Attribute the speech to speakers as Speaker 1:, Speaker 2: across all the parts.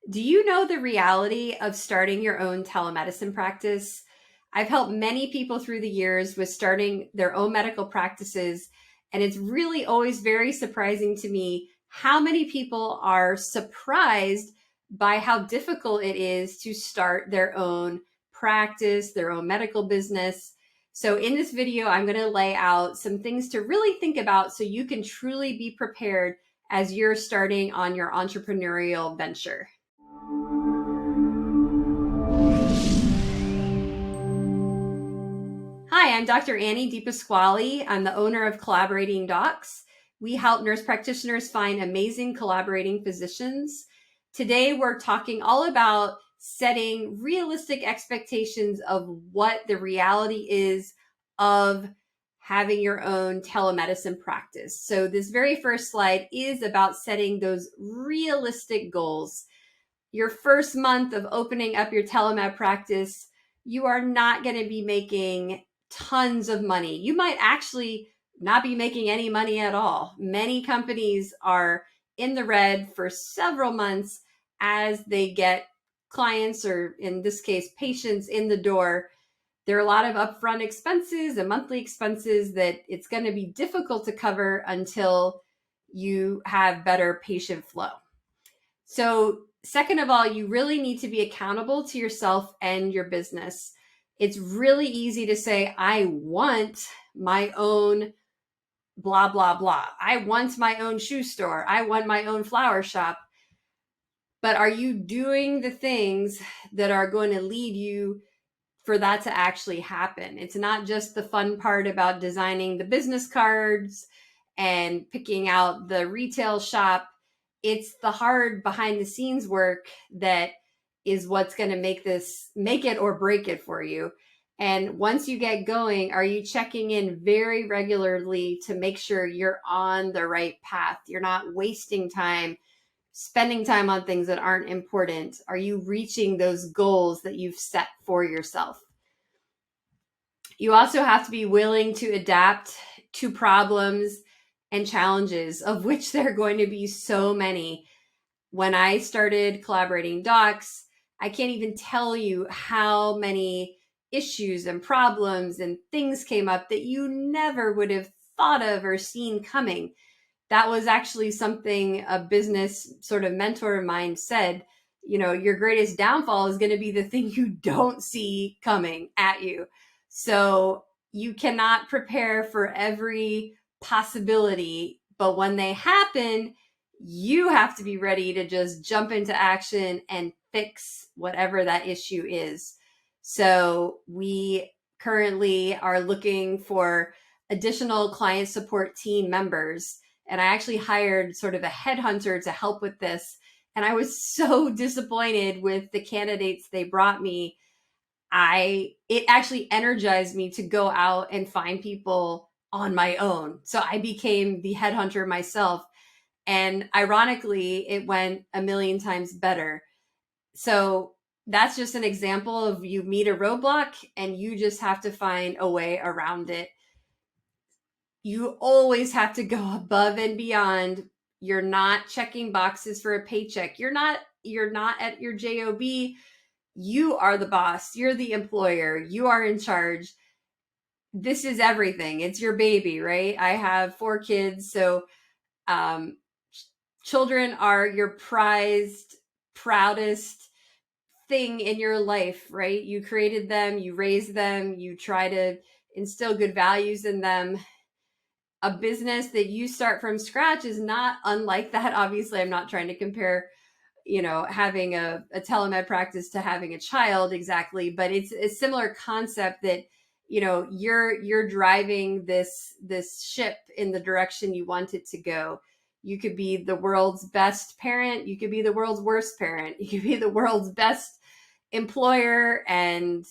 Speaker 1: Do you know the reality of starting your own telemedicine practice? I've helped many people through the years with starting their own medical practices, and it's really always very surprising to me how many people are surprised by how difficult it is to start their own practice, their own medical business. So, in this video, I'm going to lay out some things to really think about so you can truly be prepared as you're starting on your entrepreneurial venture. Hi, I'm Dr. Annie DePasquale. I'm the owner of Collaborating Docs. We help nurse practitioners find amazing collaborating physicians. Today, we're talking all about setting realistic expectations of what the reality is of having your own telemedicine practice. So this very first slide is about setting those realistic goals. Your first month of opening up your telemed practice, you are not going to be making tons of money. You might actually not be making any money at all. Many companies are in the red for several months as they get clients, or in this case, patients in the door. There are a lot of upfront expenses and monthly expenses that it's going to be difficult to cover until you have better patient flow. So, second of all, you really need to be accountable to yourself and your business. It's really easy to say, I want my own blah, blah, blah. I want my own shoe store. I want my own flower shop. But are you doing the things that are going to lead you for that to actually happen? It's not just the fun part about designing the business cards and picking out the retail shop. It's the hard behind the scenes work that is what's going to make it or break it for you. And once you get going, are you checking in very regularly to make sure you're on the right path? You're not wasting time, spending time on things that aren't important. Are you reaching those goals that you've set for yourself? You also have to be willing to adapt to problems and challenges, of which there are going to be so many. When I started Collaborating Docs, I can't even tell you how many issues and problems and things came up that you never would have thought of or seen coming. That was actually something a business sort of mentor of mine said, your greatest downfall is going to be the thing you don't see coming at you. So you cannot prepare for every possibility, but when they happen, you have to be ready to just jump into action and fix whatever that issue is. So we currently are looking for additional client support team members. And I actually hired sort of a headhunter to help with this. And I was so disappointed with the candidates they brought me. It actually energized me to go out and find people on my own. So I became the headhunter myself. And ironically, it went a million times better. So that's just an example of you meet a roadblock and you just have to find a way around it. You always have to go above and beyond. You're not checking boxes for a paycheck. You're not at your job. You are the boss. You're the employer. You are in charge. This is everything. It's your baby, right? I have 4 kids. So children are your prized, proudest thing in your life, right? You created them, you raised them, you try to instill good values in them. A business that you start from scratch is not unlike that. Obviously, I'm not trying to compare having a telemed practice to having a child exactly, but it's a similar concept that you're driving this ship in the direction you want it to go. You could be the world's best parent, you could be the world's worst parent, you could be the world's best employer and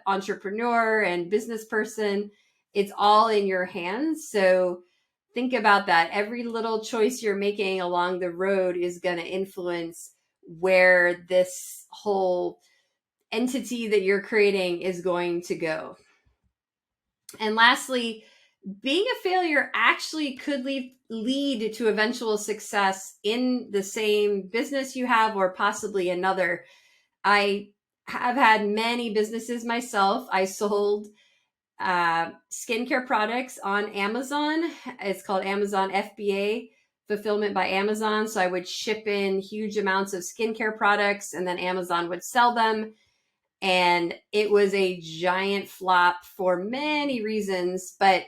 Speaker 1: entrepreneur and business person. It's all in your hands. So think about that. Every little choice you're making along the road is going to influence where this whole entity that you're creating is going to go. And lastly, being a failure actually could lead to eventual success in the same business you have, or possibly another. I have had many businesses myself. I sold skincare products on Amazon. It's called Amazon FBA, fulfillment by Amazon. So I would ship in huge amounts of skincare products, and then Amazon would sell them. And it was a giant flop for many reasons, but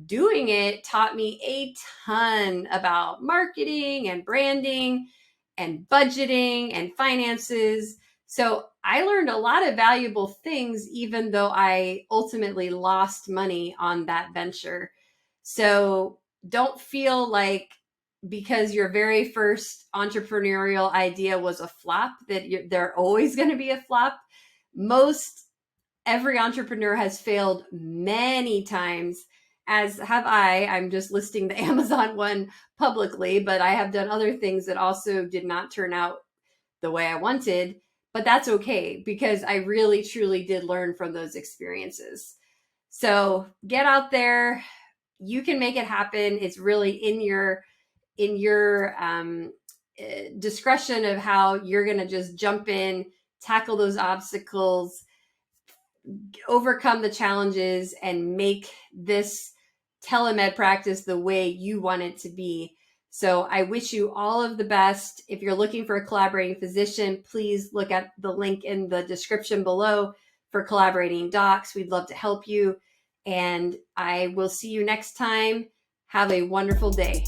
Speaker 1: doing it taught me a ton about marketing and branding and budgeting and finances. So I learned a lot of valuable things, even though I ultimately lost money on that venture. So don't feel like because your very first entrepreneurial idea was a flop that they're always going to be a flop. Every entrepreneur has failed many times, as have I. I'm just listing the Amazon one publicly, but I have done other things that also did not turn out the way I wanted. But that's okay, because I really, truly did learn from those experiences. So get out there. You can make it happen. It's really in your discretion of how you're going to just jump in, tackle those obstacles, overcome the challenges, and make this telemed practice the way you want it to be. So I wish you all of the best. If you're looking for a collaborating physician, please look at the link in the description below for collaborating docs. We'd love to help you. And I will see you next time. Have a wonderful day.